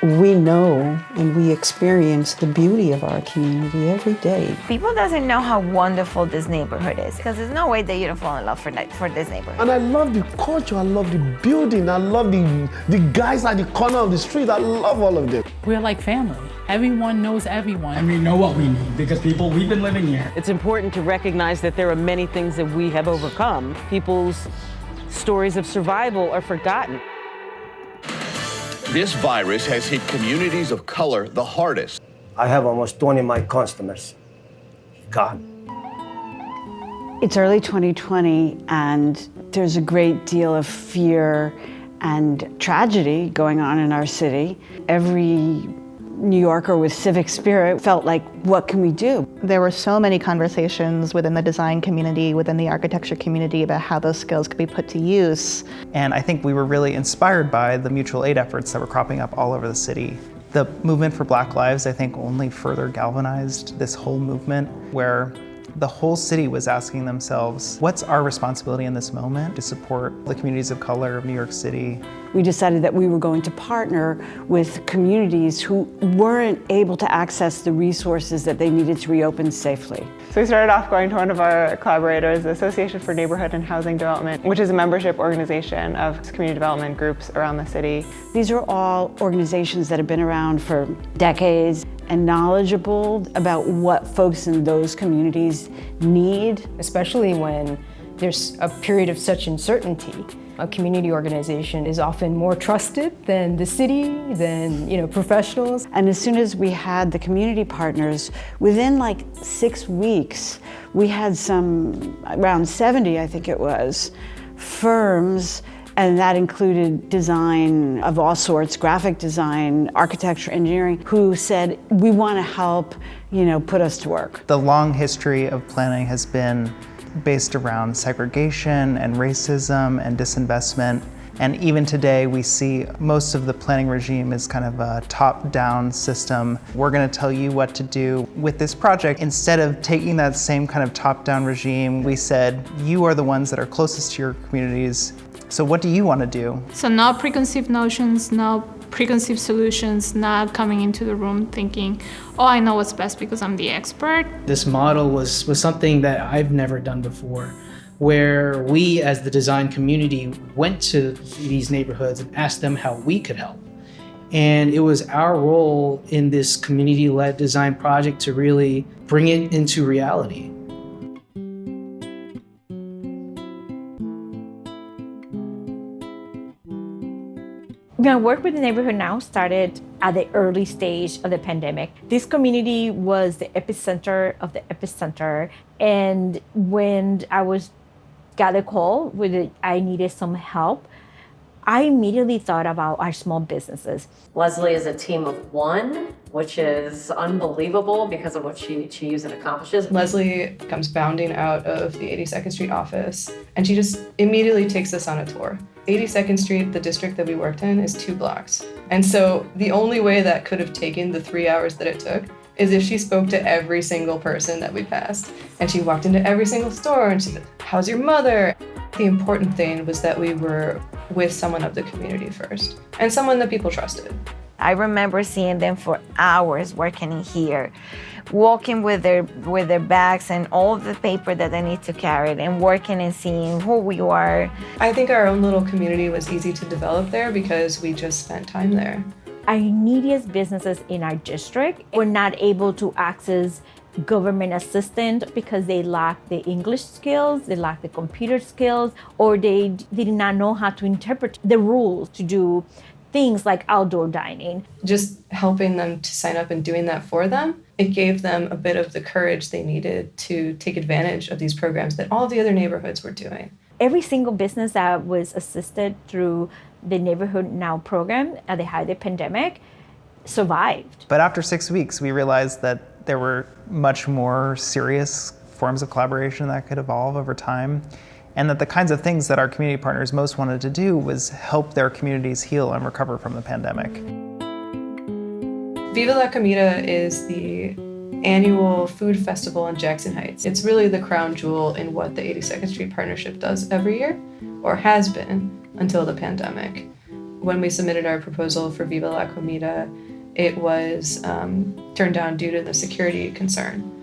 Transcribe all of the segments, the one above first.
We know and we experience the beauty of our community every day. People doesn't know how wonderful this neighborhood is, because there's no way that you don't fall in love for this neighborhood. And I love the culture, I love the building, I love the guys at the corner of the street, I love all of them. We're like family. Everyone knows everyone. And we know what we need because we've been living here. It's important to recognize that there are many things that we have overcome. People's stories of survival are forgotten. This virus has hit communities of color the hardest. I have almost 20 of my customers gone. It's early 2020, and there's a great deal of fear and tragedy going on in our city. Every New Yorker with civic spirit felt like, what can we do? There were so many conversations within the design community, within the architecture community, about how those skills could be put to use. And I think we were really inspired by the mutual aid efforts that were cropping up all over the city. The movement for Black Lives, I think, only further galvanized this whole movement, where the whole city was asking themselves, what's our responsibility in this moment to support the communities of color of New York City? We decided that we were going to partner with communities who weren't able to access the resources that they needed to reopen safely. So we started off going to one of our collaborators, the Association for Neighborhood and Housing Development, which is a membership organization of community development groups around the city. These are all organizations that have been around for decades and knowledgeable about what folks in those communities need. Especially when there's a period of such uncertainty. A community organization is often more trusted than the city, than professionals. And as soon as we had the community partners, within like 6 weeks, we had around 70, I think it was, firms, and that included design of all sorts, graphic design, architecture, engineering, who said, we want to help, put us to work. The long history of planning has been based around segregation and racism and disinvestment. And even today, we see most of the planning regime is kind of a top-down system. We're going to tell you what to do with this project. Instead of taking that same kind of top-down regime, we said, you are the ones that are closest to your communities. So what do you want to do? So no preconceived notions, no preconceived solutions, not coming into the room thinking, oh, I know what's best because I'm the expert. This model was something that I've never done before, where we as the design community went to these neighborhoods and asked them how we could help. And it was our role in this community-led design project to really bring it into reality. Work with the neighborhood now started at the early stage of the pandemic. This community was the epicenter of the epicenter. And when I got a call I needed some help, I immediately thought about our small businesses. Leslie is a team of one, which is unbelievable because of what she achieves and accomplishes. Leslie comes bounding out of the 82nd Street office, and she just immediately takes us on a tour. 82nd Street, the district that we worked in, is 2 blocks. And so the only way that could have taken the 3 hours that it took is if she spoke to every single person that we passed. And she walked into every single store and she said, how's your mother? The important thing was that we were with someone of the community first, and someone that people trusted. I remember seeing them for hours working in here, walking with their bags and all the paper that they need to carry, and working and seeing who we are. I think our own little community was easy to develop there because we just spent time there. Our neediest businesses in our district were not able to access government assistance because they lacked the English skills, they lacked the computer skills, or they did not know how to interpret the rules to do things like outdoor dining. Just helping them to sign up and doing that for them, it gave them a bit of the courage they needed to take advantage of these programs that all the other neighborhoods were doing. Every single business that was assisted through the Neighborhood Now program at the height of the pandemic survived. But after 6 weeks, we realized that there were much more serious forms of collaboration that could evolve over time, and that the kinds of things that our community partners most wanted to do was help their communities heal and recover from the pandemic. Viva La Comida is the annual food festival in Jackson Heights. It's really the crown jewel in what the 82nd Street Partnership does every year, or has been until the pandemic. When we submitted our proposal for Viva La Comida, it was turned down due to the security concern.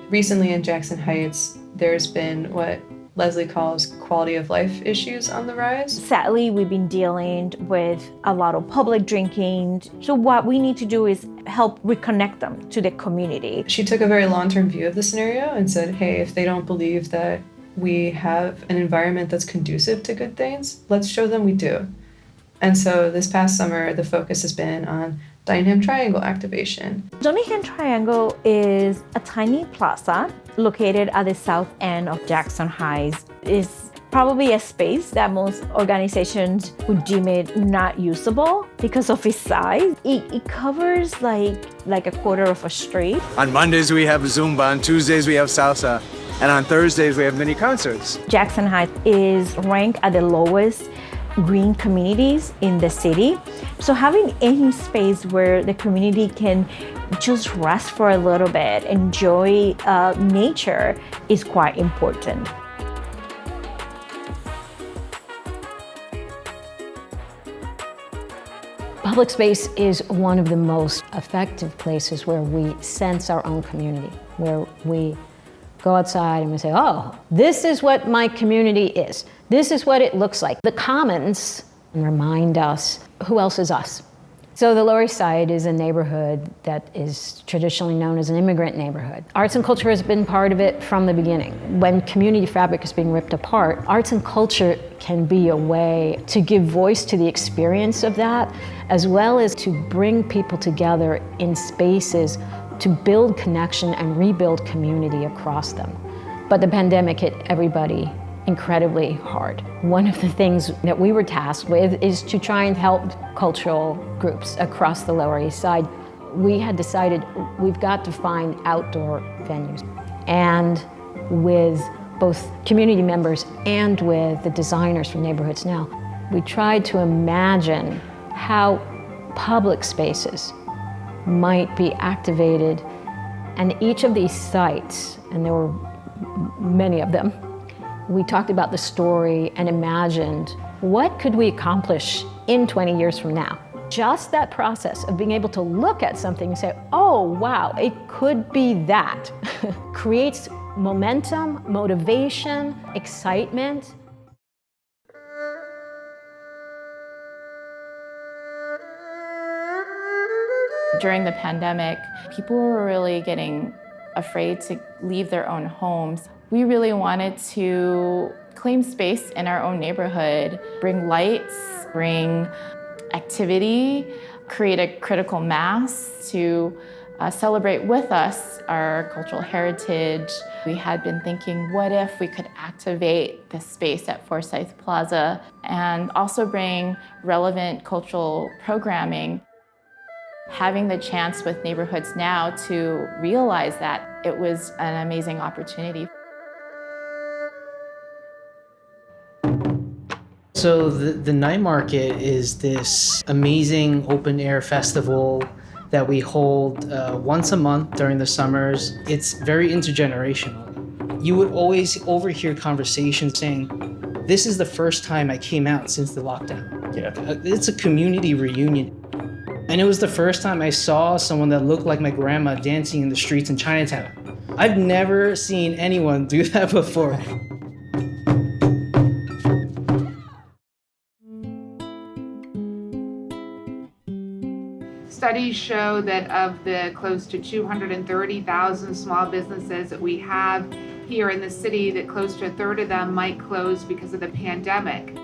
Recently in Jackson Heights, there's been what Leslie calls quality of life issues on the rise. Sadly, we've been dealing with a lot of public drinking. So what we need to do is help reconnect them to the community. She took a very long-term view of the scenario and said, hey, if they don't believe that we have an environment that's conducive to good things, let's show them we do. And so this past summer, the focus has been on Dunningham Triangle activation. Dunningham Triangle is a tiny plaza located at the south end of Jackson Heights. It's probably a space that most organizations would deem it not usable because of its size. It covers like a quarter of a street. On Mondays we have Zumba, on Tuesdays we have salsa, and on Thursdays we have mini concerts. Jackson Heights is ranked at the lowest green communities in the city. So having any space where the community can just rest for a little bit, enjoy nature is quite important. Public space is one of the most effective places where we sense our own community, where we go outside and we say, oh, this is what my community is. This is what it looks like. The commons remind us who else is us. So the Lower East Side is a neighborhood that is traditionally known as an immigrant neighborhood. Arts and culture has been part of it from the beginning. When community fabric is being ripped apart, arts and culture can be a way to give voice to the experience of that, as well as to bring people together in spaces to build connection and rebuild community across them. But the pandemic hit everybody incredibly hard. One of the things that we were tasked with is to try and help cultural groups across the Lower East Side. We had decided we've got to find outdoor venues. And with both community members and with the designers from Neighborhoods Now, we tried to imagine how public spaces might be activated. And each of these sites, and there were many of them, we talked about the story and imagined what could we accomplish in 20 years from now. Just that process of being able to look at something and say, oh, wow, it could be that, creates momentum, motivation, excitement. During the pandemic, people were really getting afraid to leave their own homes. We really wanted to claim space in our own neighborhood, bring lights, bring activity, create a critical mass to celebrate with us our cultural heritage. We had been thinking, what if we could activate the space at Forsyth Plaza and also bring relevant cultural programming? Having the chance with Neighborhoods Now to realize that it was an amazing opportunity. So the night market is this amazing open air festival that we hold once a month during the summers. It's very intergenerational. You would always overhear conversations saying, this is the first time I came out since the lockdown. Yeah. It's a community reunion. And it was the first time I saw someone that looked like my grandma dancing in the streets in Chinatown. I've never seen anyone do that before. Studies show that of the close to 230,000 small businesses that we have here in the city, that close to a third of them might close because of the pandemic.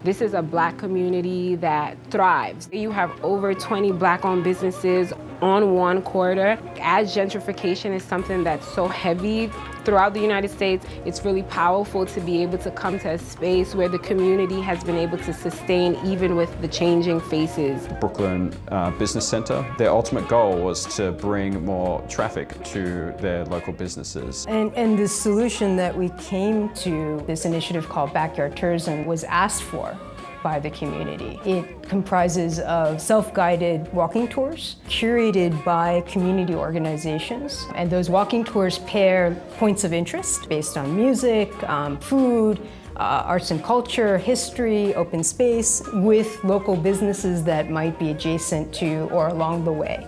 This is a Black community that thrives. You have over 20 Black-owned businesses on one corridor. As gentrification is something that's so heavy throughout the United States, it's really powerful to be able to come to a space where the community has been able to sustain even with the changing faces. Brooklyn Business Center, their ultimate goal was to bring more traffic to their local businesses. And the solution that we came to, this initiative called Backyard Tourism, was asked for by the community. It comprises of self-guided walking tours curated by community organizations. And those walking tours pair points of interest based on music, food, arts and culture, history, open space, with local businesses that might be adjacent to or along the way.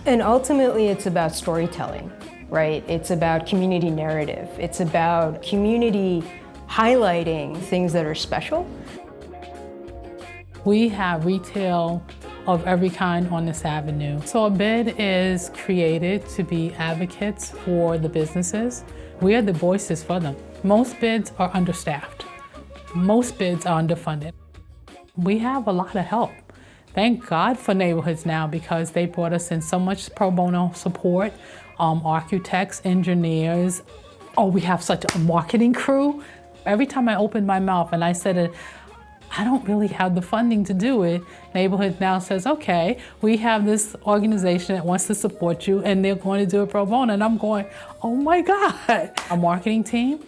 And ultimately, it's about storytelling, right? It's about community narrative. It's about community highlighting things that are special. We have retail of every kind on this avenue. So a bid is created to be advocates for the businesses. We are the voices for them. Most bids are understaffed. Most bids are underfunded. We have a lot of help. Thank God for Neighborhoods Now, because they brought us in so much pro bono support, architects, engineers. Oh, we have such a marketing crew. Every time I opened my mouth and I said, I don't really have the funding to do it, Neighborhoods Now says, okay, we have this organization that wants to support you and they're going to do it pro bono. And I'm going, oh my God. Our marketing team,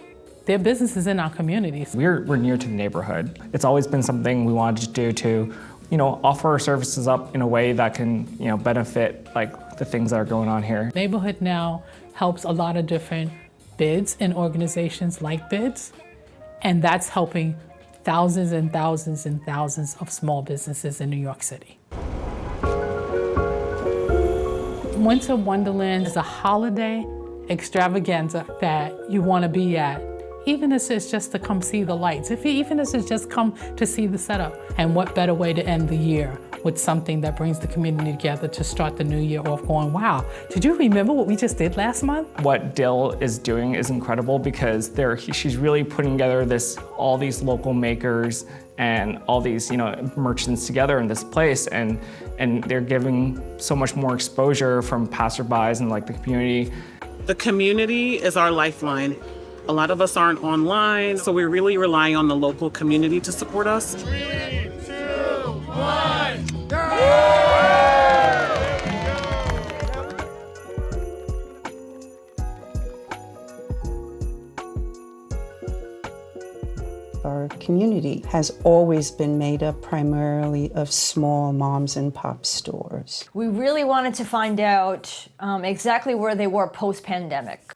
their business is in our communities. We're near to the neighborhood. It's always been something we wanted to do to, offer our services up in a way that can, benefit like the things that are going on here. Neighborhood Now helps a lot of different bids and organizations like bids, and that's helping thousands and thousands and thousands of small businesses in New York City. Winter Wonderland is a holiday extravaganza that you want to be at, even if it's just to come see the lights, even if it's just come to see the setup. And what better way to end the year with something that brings the community together to start the new year off going, wow, did you remember what we just did last month? What Dill is doing is incredible because she's really putting together all these local makers and all these merchants together in this place, and they're giving so much more exposure from passerbys and like the community. The community is our lifeline. A lot of us aren't online, so we really rely on the local community to support us. 3, 2, 1, go! Our community has always been made up primarily of small moms and pop stores. We really wanted to find out exactly where they were post-pandemic.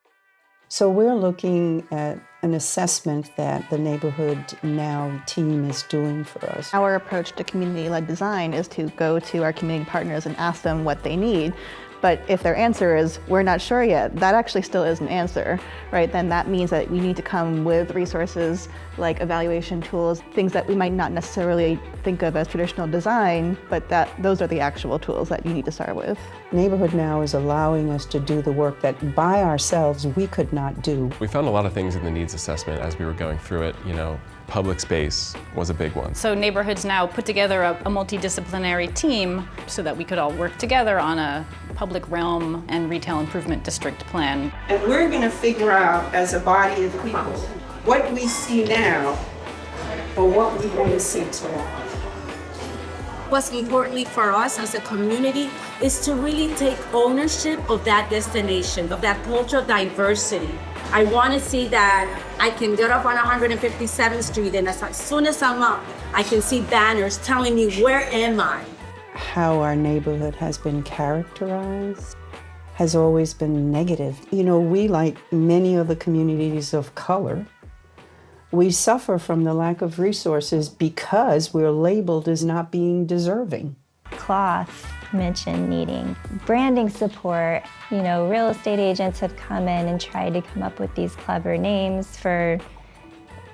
So we're looking at an assessment that the Neighborhood Now team is doing for us. Our approach to community-led design is to go to our community partners and ask them what they need. But if their answer is, we're not sure yet, that actually still is an answer, right? Then that means that we need to come with resources like evaluation tools, things that we might not necessarily think of as traditional design, but those are the actual tools that you need to start with. Neighborhood Now is allowing us to do the work that by ourselves we could not do. We found a lot of things in the needs assessment as we were going through it. Public space was a big one. So Neighborhoods Now put together a multidisciplinary team so that we could all work together on a public realm and retail improvement district plan. And we're going to figure out as a body of people what we see now or what we want to see tomorrow. What's importantly for us as a community is to really take ownership of that destination, of that cultural diversity. I want to see that I can get up on 157th Street and as soon as I'm up, I can see banners telling me, where am I? How our neighborhood has been characterized has always been negative. We, like many of the communities of color, we suffer from the lack of resources because we're labeled as not being deserving. Cloth mentioned needing branding support. Real estate agents have come in and tried to come up with these clever names for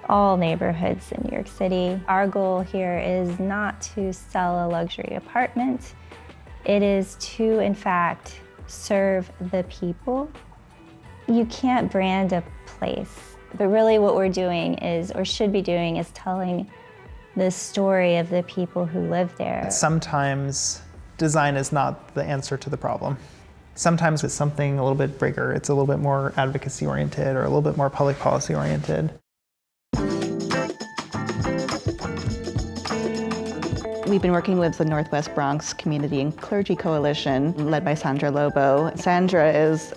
all neighborhoods in New York City. Our goal here is not to sell a luxury apartment. It is to, in fact, serve the people. You can't brand a place, but really what we're doing is, or should be doing, is telling the story of the people who live there. Sometimes design is not the answer to the problem. Sometimes it's something a little bit bigger. It's a little bit more advocacy oriented or a little bit more public policy oriented. We've been working with the Northwest Bronx Community and Clergy Coalition, led by Sandra Lobo. Sandra is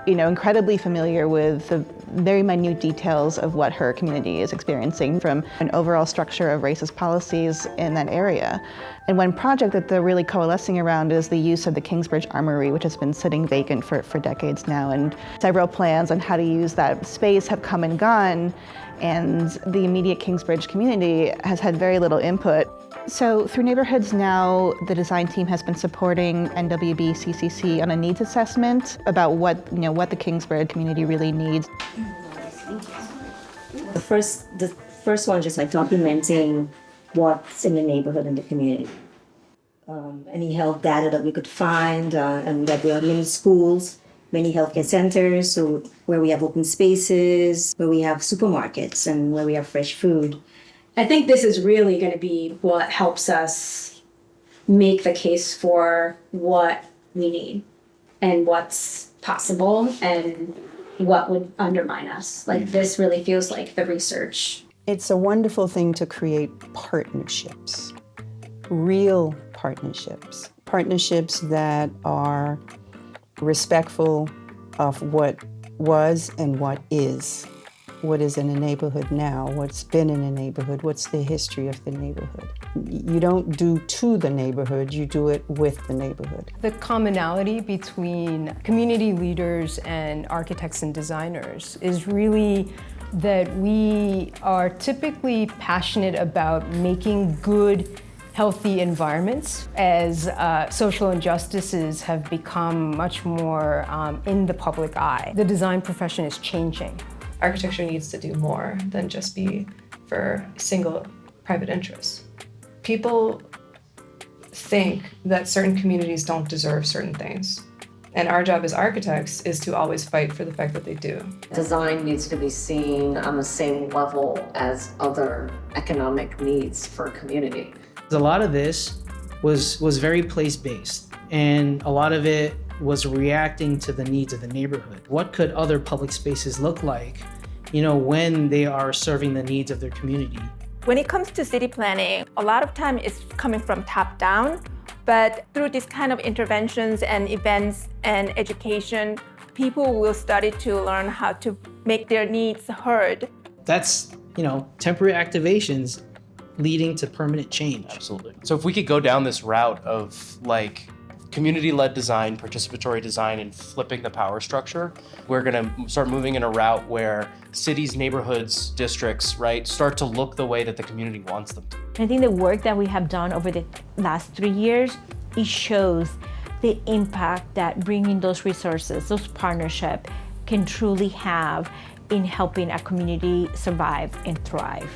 incredibly familiar with the very minute details of what her community is experiencing from an overall structure of racist policies in that area. And one project that they're really coalescing around is the use of the Kingsbridge Armory, which has been sitting vacant for decades now. And several plans on how to use that space have come and gone, and the immediate Kingsbridge community has had very little input. So through Neighborhoods Now, the design team has been supporting NWB-CCC on a needs assessment about what the Kingsbridge community really needs. The first one is just like documenting what's in the neighborhood and the community. Any health data that we could find, and that we have many schools, many healthcare centers, so where we have open spaces, where we have supermarkets, and where we have fresh food. I think this is really going to be what helps us make the case for what we need and what's possible and what would undermine us. Like, this really feels like the research. It's a wonderful thing to create partnerships, real partnerships, partnerships that are respectful of what was and what is in a neighborhood now, what's been in a neighborhood, what's the history of the neighborhood. You don't do to the neighborhood, you do it with the neighborhood. The commonality between community leaders and architects and designers is really that we are typically passionate about making good, healthy environments as social injustices have become much more in the public eye. The design profession is changing. Architecture needs to do more than just be for single private interests. People think that certain communities don't deserve certain things. And our job as architects is to always fight for the fact that they do. Design needs to be seen on the same level as other economic needs for a community. A lot of this was very place-based, and a lot of it was reacting to the needs of the neighborhood. What could other public spaces look like, when they are serving the needs of their community? When it comes to city planning, a lot of time it's coming from top down, but through this kind of interventions and events and education, people will start to learn how to make their needs heard. That's, temporary activations leading to permanent change. Absolutely. So if we could go down this route of community-led design, participatory design, and flipping the power structure, we're gonna start moving in a route where cities, neighborhoods, districts, start to look the way that the community wants them to. I think the work that we have done over the last 3 years, it shows the impact that bringing those resources, those partnerships, can truly have in helping a community survive and thrive.